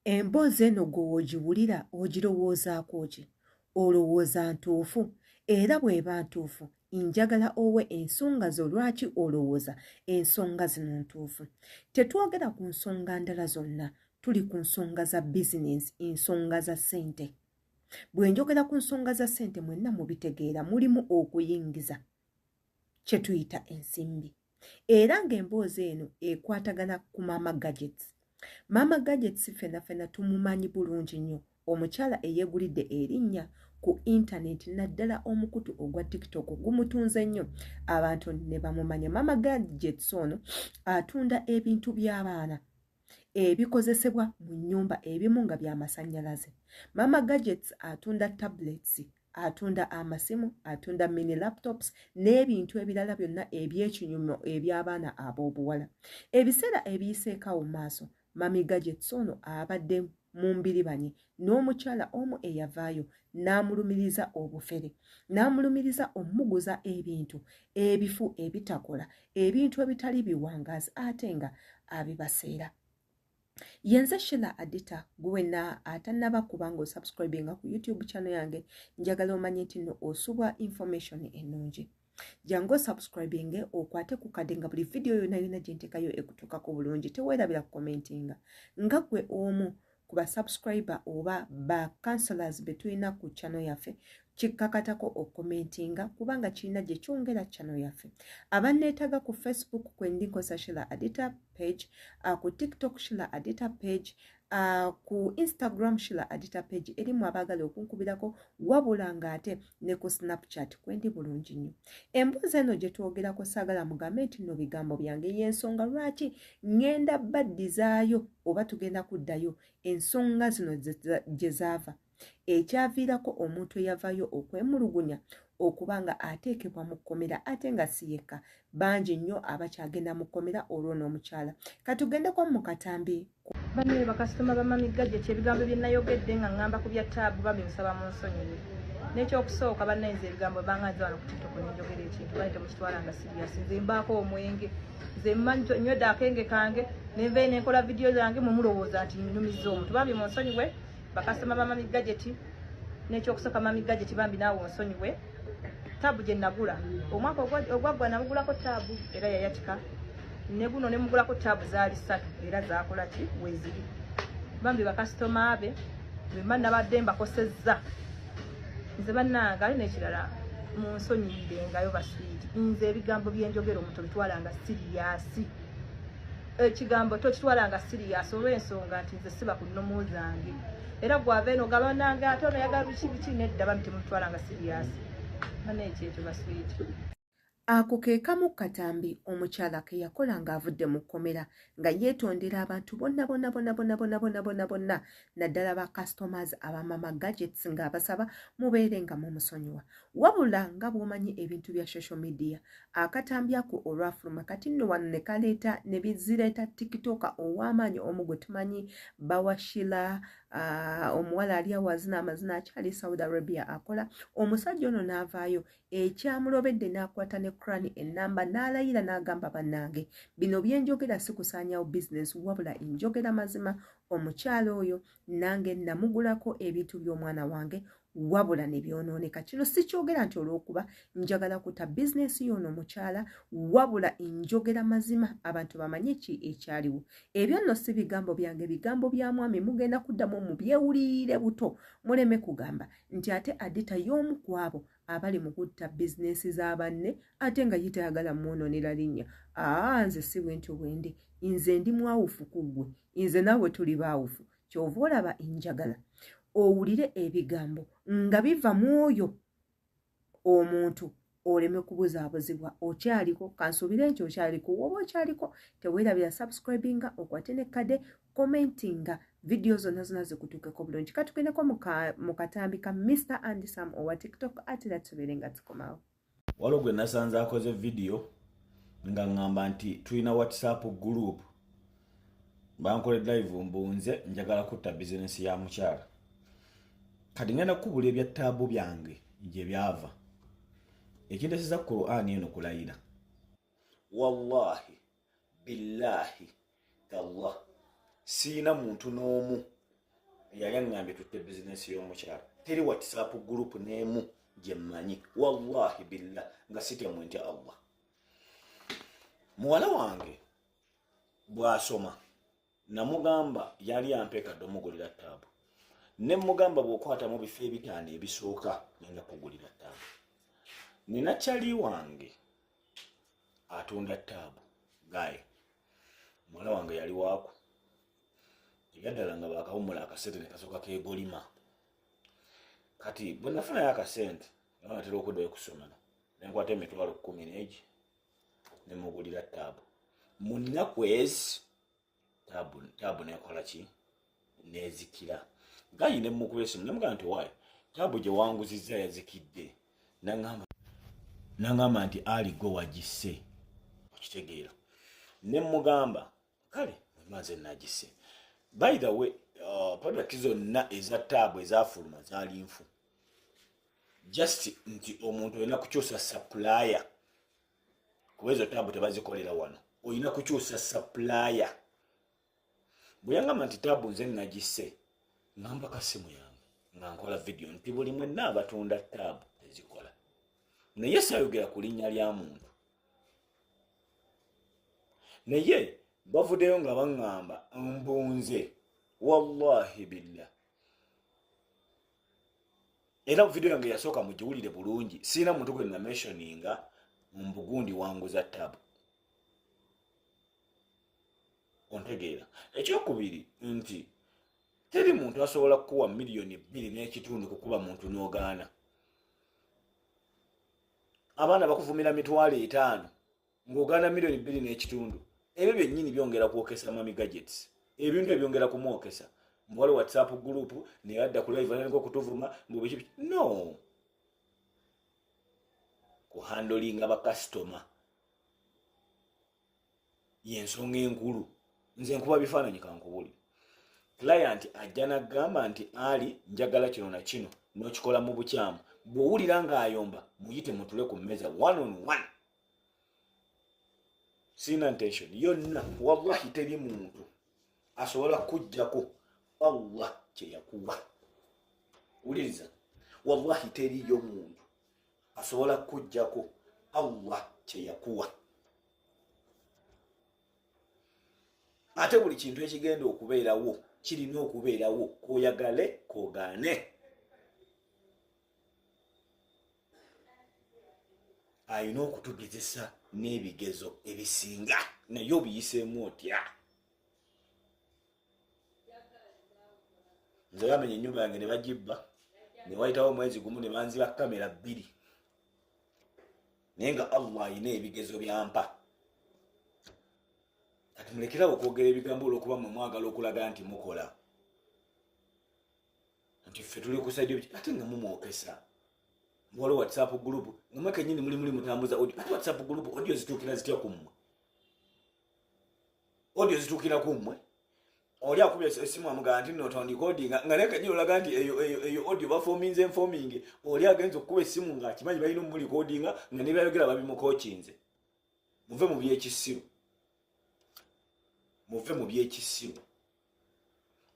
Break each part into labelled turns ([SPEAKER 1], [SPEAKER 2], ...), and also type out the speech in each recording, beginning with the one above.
[SPEAKER 1] Emboozi eno gwogiwulira ogirowoozaako ki? Olowooza ntuufu? Era bw'eba ntuufu njagala owe ensonga zo lwaki olowooza ensonga zino ntuufu. Tetwogera ku nsonga ndala zonna, tuli ku nsonga za bizinensi, ensonga za ssente. Bwe njogera ku nsonga za ssente mwenna mubitegeera, mulimu okuyingiza kye tuyita ensimbi. Era ng'emboozi eno ekwatagana ku Mama Gadgets. Mama Gadgets ffenna tumumanyi bulungi nnyo, omukyala eyeegulidde erinnya ku intaneti naddala omukutu ogwa TikTok gumutunze nnyo, abantu ne bamumanya. Mama Gadgets ono atunda ebintu by'abaana ebikozesebwa mu nnyumba, ebimu nga by'amasannyalaze. Mama Gadgets atunda tablets, atunda amasimu, atunda mini laptops n'ebintu ebirala byonna eby'ekinyumo eby'abaana ab'obuwala. Ebiseera ebiyiseekaawo mu maaso, Mami Gadgets ono abadde mu mbiribanye n'omukyala omu eyavaayo n'amulumiriza obufere, n'amulumiriza omuguza ebintu ebifu ebitakola, ebintu ebitali biwangaazi ate nga abibaseera. Yenze Sheila Adita gwenna atannaba kubanga osubscribinga ku YouTube channel yange, njagala omanye nti no osubwa information ennungi. Jangu subscribinge okwate ku kade nga buli video yonna gye nteekayo ekutuukako bulungi. Teweerabira commentinga. Nga gwe omu ku ba subscriber oba ba counselors be tulina ku channel yaffe, kikkakatako okumentinga kubanga kirina gye kyongera channel yaffe. Abanneetaaga ku Facebook kwe ndinkozesa Sheila Adita page, ku TikTok Sheila Adita page, ku Instagram Sheila Adita page, erimu abaagala okunkubirako, wabula ng'ate ne ku Snapchat kwe ndi bulungi nnyo. Emboozi eno gye twogerako saagala mugambe nti nno bigambo byange, y'ensonga lwaki ngenda baddizaayo oba tugenda kuddayo ensonga zino gye zaava. Ekyaviirako omuntu eyavaayo okwemulugunya okubanga ateekebwa mu kkomera ate nga si yekka, bangi nnyo abakyagenda mu kkomera olwo n'omukyala. Katugendeko mu katambi.
[SPEAKER 2] Bannange bakasitoma ba Mami Gadgets, ebigambo bye nayogedde nga ngamba ku bya taabu bambi nsaba mu nsonyiwe. N'ekyokusooka bannange ebigambo banganze wano ku TikTok n'enjogera ekintu bali temukitwala nga serious. Nze mbaako omwenge, nze mmanyi nywedde akenge kange nenvayo nenkola vidiyo zange mulowooza nti nnumiza omuntu. Bambi mu nsonyiwe bakasitoma ba Mami Gadgets. N'ekyokusooka Mami Gadgets bambi naawe onsonyiwe. Taabu gye nagula omwaka ogwaggwa namugulako taabu era yayatika, ne guno ne mugulako taabu zaali 3 era zaakola ki weeziri. Bambi bakasitoma be bemba nabadde mbakosezza. Nze bannange ali n'ekirala mu nsonyirengayo baswiti, nze ebigambo byenjogera omuntu bitwalanga siriyasi. Ekigambo tokitwalanga siriyasi olw'ensonga nti nze siba ku nnomo zange, era gwava eno gabanange ate ono yagala biki nedda bambi temutwalanga siriyasi. Ekyo baswiti.
[SPEAKER 1] Ako ke kamu katambi omukyala ke yakola ng'avudde mu kkomera nga yeetondera abantu bonna naddala ba customers aba Mama Gadgets ng'abasaba mubeere nga mumusonyiwa. Wabula nga bw'omanyi ebintu bya social media, akatambi ako olwafuluma kati nno wano ne kaleeta ne bizireeta TikTok ow'amaanyi omu gwe tumanyi Bawashila, omuwala ali awazina amazina akyali Saudi Arabia akola. Omusajja ono n'avaayo ekyamulobedde n'akwata ne Crani ennamba n'alayira n'agamba bannange, bino byenjogera si kusaanyawo bizinesi wabula njogera mazima. Omukyala oyo nange namugulako ebintu by'omwana wange wabula ne byonooneka. Kino si kyogera nti olw'okuba njagala kuta bizinesi y'ono omukyala, wabula njogera mazima abantu bamanye ki ekyaliwo. Ebyo nno si bigambo byange, bigambo bya mwami, mugenda kuddamu mu byewuliire buto muleme kugamba nti ate Adita y'omu ku abo abali mu kutta bizinesi za banne ate nga yitayagala mwonoonera linnya. Nze si bwentyo bwendi, nze ndi mwawufu ku ggwe, nze naawe tuli baawufu. Kyova olaba njagala owulire ebigambo nga biva mu oyo omuntu oleme kubuzaabuzibwa. Okyaliko kansuubire nti okyaliko, woba okyaliko teweerabira subscribinga, okwate ne kade, commentinga, video zonna zikutuukeko bulungi. Katugendeko mu katambi ka Mr. Andy Sam owa TikTok ate era tubeere nga tukomawo.
[SPEAKER 3] Waliwo gwe nasanze akoze video nga ngamba nti tulina WhatsApp group, bankole live mbunze njagala kutta bizinesi ya mukyala. Kati ngenda kukubula ebya taabu byange gye byava. Ekindesiza Qur'ani eno kulayira. Wallahi billahi tallah, siina muntu n'omu yali aŋŋambye tutte bizinesi y'omukyala teri whatsapp group n'emu gye mmanyi wallahi billah nga sitemwe ntya Allah. Muwala wange bw'asoma namugamba yali ampekadde omugulira taabu ne mugamba bw'okwata mu bifo ebitaano ebisooka ngenda kugulira taabu. Nina kyali wange atunda taabu gaye muwala wange yali waaku yaddala nga bakawumula akasente ne kasooka keegolima. Kati bwe nafunayo akasente natera okuddayo kusomera nenkwata emitwalo 10 n'egi ne mugulira taabu. Mu nnaku ezi taabu nekola ki nezikira. Gayi ne mukuba esimu nemugamba nti waayo taabu gye wanguzizza yazikidde. Nangamba nti ali gwe wagisse okitegeera. Ne mugamba kale maze nagisse. By the way, product zonna eza taabu ezafuluma zaali nfu. Just nti omuntu olina kukyusa supplier. Kuba ezo taabu tebazikolera wano. Olina kukyusa supplier. Bwe yangamba nti taabu nze nagisse ngamba kasimu yange nga nkola video nti buli mwenna abatunda taabu ezikola. Naye sayogera ku linnya lya muntu. Naye bavuddeyo nga baŋŋamba mbunze wallahi billah. Era video yange yasooka mugiwulire bulungi. Siina muntu gwe na mentioninga mbugundi wanguza taabu. Ontegeera. Ekyokubiri nti teri muntu asobola kukuwa miliyoni 2 n'ekitundu kukuba muntu n'ogaana. Abaana bakuvumira mitwalo 5 ng'ogaana miliyoni 2 n'ekitundu. Ebyo byennyini byongera kwokesa Mami Gadgets. Ebintu ebyongera kumwokesa. Muwala WhatsApp group ne yadda ku live aliko kutuvuma mbubiki. No. Ku handling aba customer. Yensonga enkulu. Nze nkuba bifaananyi kankubuli. Client ajja n'agamba nti ali njagala kino na kino n'okikola mu bukyamu. Bw'owulira ng'ayomba muyite mutule ku mmeeza 1-on-1. Sina intention yonna wallahi teri muntu asobola kujjako Allah kye yakuwa. Uliriza wallahi teri yo muntu asobola kujjako Allah kye yakuwa. Ate buli kintu ekigenda okubeerawo kirina okubeerawo koyagale kogaane. Ayina okutugezesa n'ebigezo ebisinga naye obiyiseemu otya. Nze bamenye ennyumba yange ne bagibba ne wayitawo omwezi gumu ne banziba kamera 2 naye nga Allah ayina ebigezo byampa. Kati mulekerawo okwogera ebigambo olw'okuba mwe mwagala okulaga nti mukola nti ffe tuli ku saidi ate nga mumwokesa. Muwala WhatsApp group nga kenyini muli mutambuza audio. Ate WhatsApp group audio zituukira zitya kummwe? Audio zituukira kummwe? Oli akubye esimu amugamba nti not on recording nga naye kenyini olaga nti eyo audio bafominze informing. Oli agenza okukuba esimu nga akimanyi balina mu recording nga ne bayogera babimukokinze. Muve mu byekisiru. Muve mu byekisiru.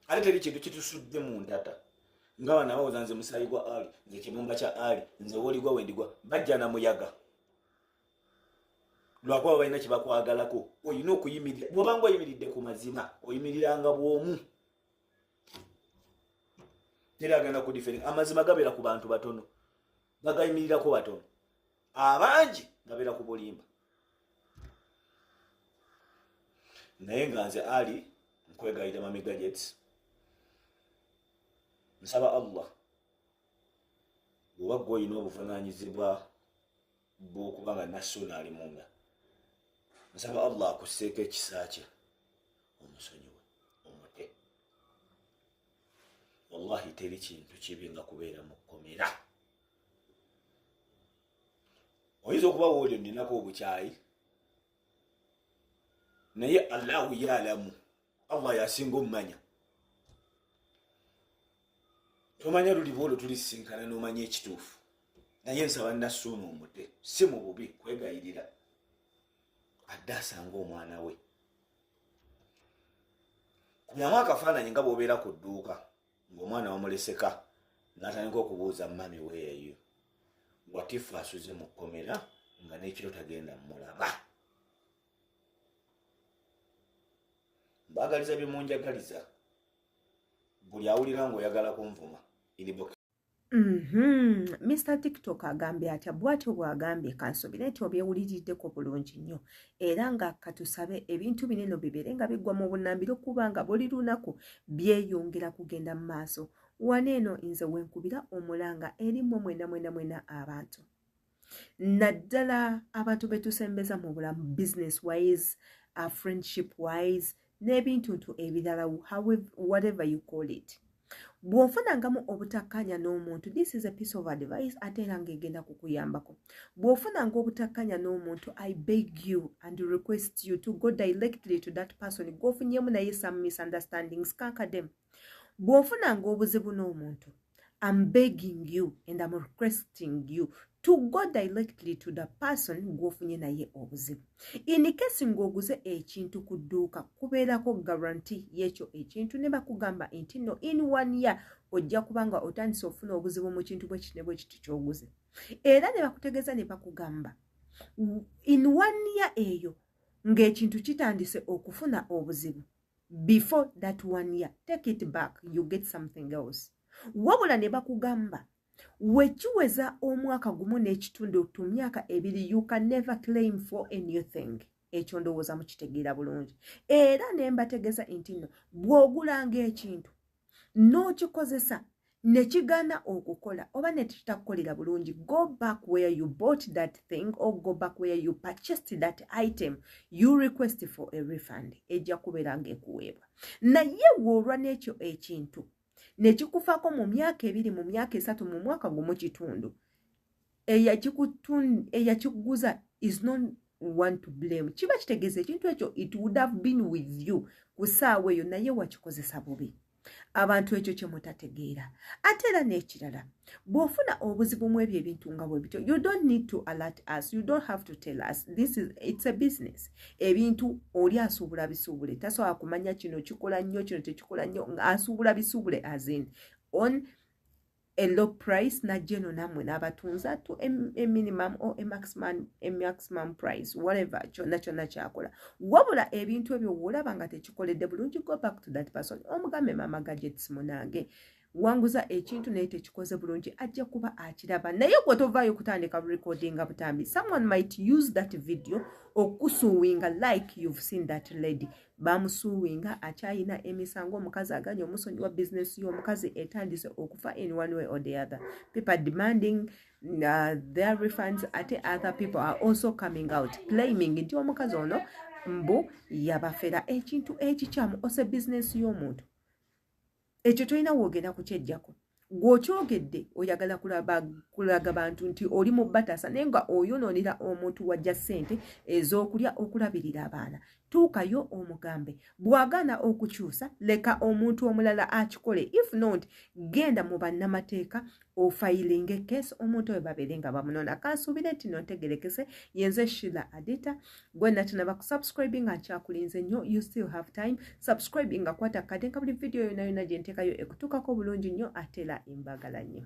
[SPEAKER 3] Ate teri kintu kitusudde mu ntata. Ngawa na bawoza nze musayi gwa ali nze kimumba kya ali nze woli gwa wendigwa bajja na muyaga. Lwakuba balina kibakwagalako oyina okuyimirira. Bw'obanga oyimiridde ku mazima oyimiriranga bw'omu. Teri agenda ku different. Amazima gabeera ku bantu batono bagayimirirako batono. Abangi gabeera ku bulimba. Naye nga nze ali nkwegayirira Mami Gadgets. Nsaba Allah bw'oba ggwe olina obuvunaanyizibwa bw'okuba nga Nassuuna ali munda. Nsaba Allah akusseeko ekisa kye omusonyiwe omute. Wallahi teri kintu kibi nga kubeera mu kkomera. Oyinza okuba woolyo ninako obukyayi naye Allahu ya'lamu. Allah yasinga omumanya. Tomanya luli bwolo tulisinkana n'omanya ekituufu. Naye nsaba Nassuuna omute si mu bubi kwegayirira. Adde asanga omwana we. Kuyamu akafaananyi nga bw'obeera ku dduuka ng'omwana wamuleseka n'atandika okubuuza mami weeyo watifu asuze mu kkomera nga n'ekiro tagenda mulaba. Mbaagaliza bye munjagaliza buli awulira ng'oyagala kunvuma iriboka.
[SPEAKER 1] Mr. TikTok agambye atya bw'atyo bw'agambye kansobire nti obyewuliriddeko bulungi nnyo era nga katusabe ebintu binene bibeere nga biggwa mu bunnambiro kubanga buli lunaku byeyongera kugenda mu maaso. Waneeno nze wenkubira omulanga erimu mwena abantu naddala abantu betusembeza mu bulamu business wise, friendship wise n'ebintu ebirala whatever you call it. Bw'ofunangamu obutakkanya n'omuntu, this is a piece of advice ate era ng'egenda kukuyambako. Bw'ofunanga obutakkanya n'omuntu, I beg you and request you to go directly to that person. Gwofunyemu naye some misunderstandings, conquer them. Bw'ofunanga obuzibu n'omuntu, I'm begging you and I'm requesting you to go directly to the person gwofunye naye obuzibu. In case ng'oguze ekintu ku dduuka kubeerako guarantee y'ekyo ekintu ne bakugamba nti no in 1 year ojja kubanga otandise ofuna obuzibu mu kintu bwe kiti ky'oguze. Era ne bakutegeeza ne bakugamba in 1 year eyo ng'ekintu kitandise okufuna obuzibu. Before that 1 year, take it back, you get something else. Wabula ne bakugamba wekiweza omwaka gumu n'ekitundu tu myaka ebiri, you can never claim for anything. Ekyo ndowooza mukitegeera bulungi. Era ne mbategeeza nti no bw'ogulanga ekintu n'okikozesa ne kigaana okukola oba ne kitakukolera bulungi, go back where you bought that thing or go back where you purchased that item, you request for a refund. Ejja kubeera ng'ekuweebwa. Naye bw'olwa n'ekyo ekintu ne kikufaako mu myaka 2 mu myaka 3 mu mwaka gumu kitundu, eyakikuguza is not one to blame. Kiba kitegeeza ekintu ekyo it would have been with you ku ssaawa eyo naye wakikozesa bubi. Abantu ekyo kye mutategeera. Ate era n'ekirala, bw'ofuna obuzibu mu ebyo ebintu nga bwe bityo, you don't need to alert us, you don't have to tell us. It's a business. Ebintu oli asuubula bisuubule, tasobola kumanya kino kikola nnyo kino tekikola nnyo, asuubula bisuubule as in on a low price najje no namwe n'abatunza to a minimum or a maximum price, whatever kyonna kyakola. Wabula ebintu ebyo w'olaba nga tekikoledde bulungi, go back to that person. Omugambe maama gadgets munange wanguza ekintu naye tekikoze bulungi ajja kuba akiraba, naye gwe tovaayo kutandika recordinga butambi. Someone might use that video okusuwinga like you've seen that lady. Bamusuwinga akyayina emisango, omukazi aganya omusonyi wa business y'omukazi etandise okufa in one way or the other. People demanding their refunds, ate other people are also coming out claiming nti omukazi ono mbu yabafera ekintu ekikyamu ose business y'omuntu. Ekyo tolina wogenda kukyejjako. Gw'okyogedde oyagala kulaga bantu nti oli mu batasa naye nga oyonoonera omuntu wajja ssente ez'okulya okulabirira abaana. Tuukayo omugambe. Bw'agaana okukyusa leka omuntu omulala akikole. If not, genda mu bannamateeka ofayiringa case omuntu oyo babeere nga bamunona. Kansuubire nti nontegerekese yenze Sheila Adita. Gwe natinaba kusubscribing nkyakulinze nnyo. You still have time. Subscribing akwata kadde nka buli video yonna gye nteekayo ekutuukako bulungi nnyo ate era embagala nnyo.